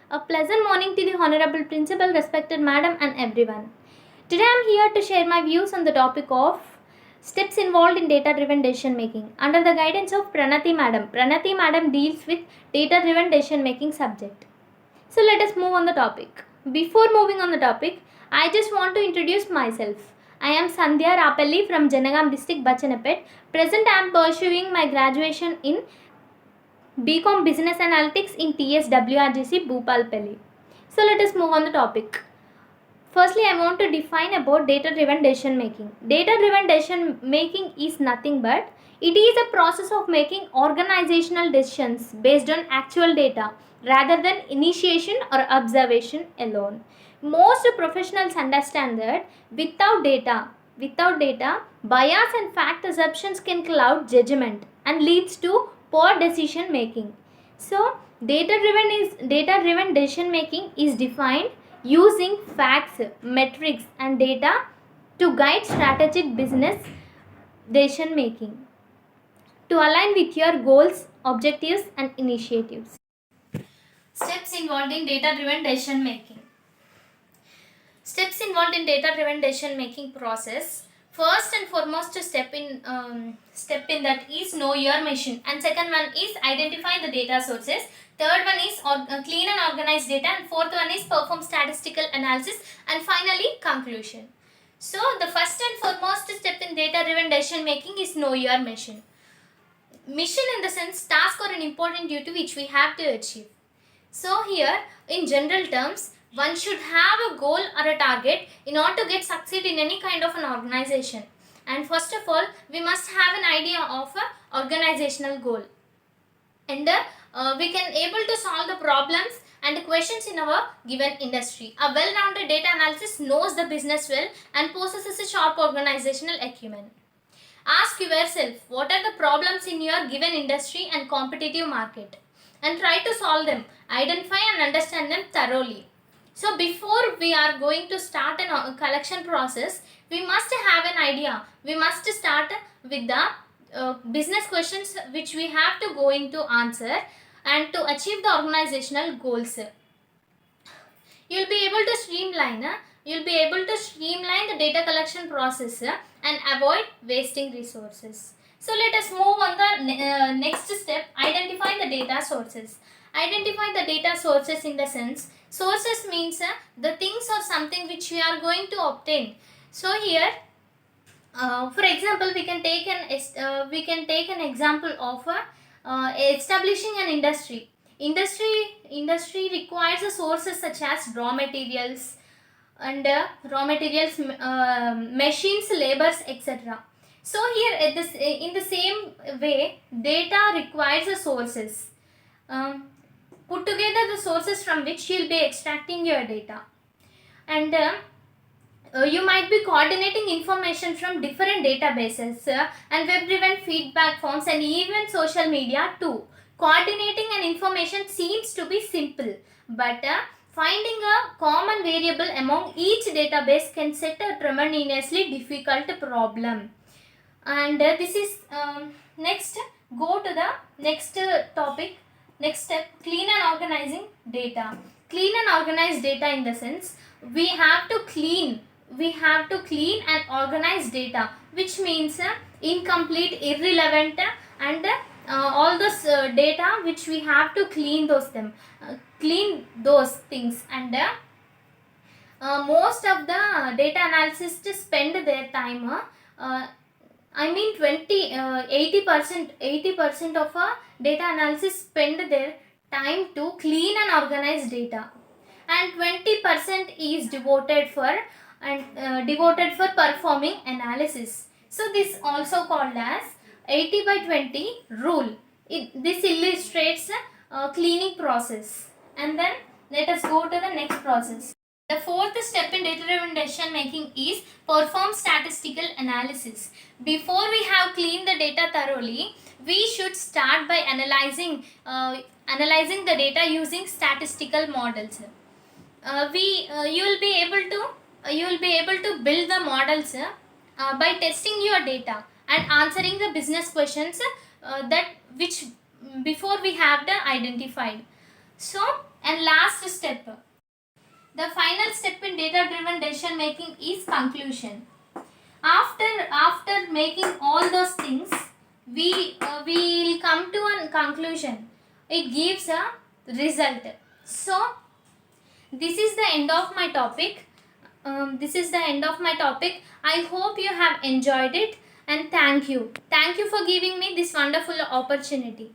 A pleasant morning to the Honorable Principal, respected Madam, and everyone. Today I am here to share my views on the topic of steps involved in data-driven decision making under the guidance of Pranati Madam. Pranati Madam deals with data-driven decision making subject. So let us move on the topic. Before moving on the topic, I just want to introduce myself. I am Sandhya Rapalli from Janagam district, Bachanapet. Present I am pursuing my graduation in BCom Business Analytics in TSWRGC Bhupalpalli. So let us move on the topic. Firstly, I want to define about data-driven decision making. Data-driven decision making is nothing but it is a process of making organizational decisions based on actual data rather than initiation or observation alone. Most professionals understand that without data, bias and fact assumptions can cloud judgment and leads to poor decision making. So, data-driven decision making is defined using facts, metrics, and data to guide strategic business decision making to align with your goals, objectives, and initiatives. Steps involved in data-driven decision making. Steps involved in data-driven decision making process. First and foremost step in that is know your mission, and second one is identify the data sources. Third one is clean and organize data, and fourth one is perform statistical analysis, and finally conclusion. So the first and foremost step in data-driven decision making is know your mission. Mission in the sense task or an important duty which we have to achieve. So here in general terms, one should have a goal or a target in order to get succeed in any kind of an organization. And first of all, we must have an idea of a organizational goal. And we can able to solve the problems and questions in our given industry. A well-rounded data analysis knows the business well and possesses a sharp organizational acumen. Ask yourself, what are the problems in your given industry and competitive market? And try to solve them. Identify and understand them thoroughly. So before we are going to start a collection process, we must have an idea. We must start with the business questions which we have to go into answer and to achieve the organizational goals. You'll be able to streamline the data collection process and avoid wasting resources. So let us move on the next step, identify the data sources. Identify the data sources in the sense, sources means the things or something which we are going to obtain. So here, for example, we can take an example of establishing an industry. Industry requires sources such as raw materials, machines, labors, etc. So here in the same way, data requires sources. Put together the sources from which you'll be extracting your data, and you might be coordinating information from different databases and web-driven feedback forms and even social media too. Coordinating an information seems to be simple, but finding a common variable among each database can set a tremendously difficult problem. And this is next. Go to the next topic. Next step, clean and organizing data. Clean and organize data in the sense we have to clean and organize data, which means incomplete, irrelevant, and all those data which we have to clean those things. And most of the data analysts spend their time 80% of data analysis spend their time to clean and organize data, and 20% is devoted for performing analysis. So this also called as 80/20 rule. This illustrates cleaning process. And then let us go to the next process. The fourth step in data-driven decision making is perform statistical analysis. Before we have cleaned the data thoroughly, we should start by analyzing the data using statistical models. You will be able to build the models by testing your data and answering the business questions that which before we have the identified. So, and last step. The final step in data driven decision making is conclusion. After making all those things, we will come to a conclusion. It gives a result. So this is the end of my topic. I hope you have enjoyed it, and thank you for giving me this wonderful opportunity.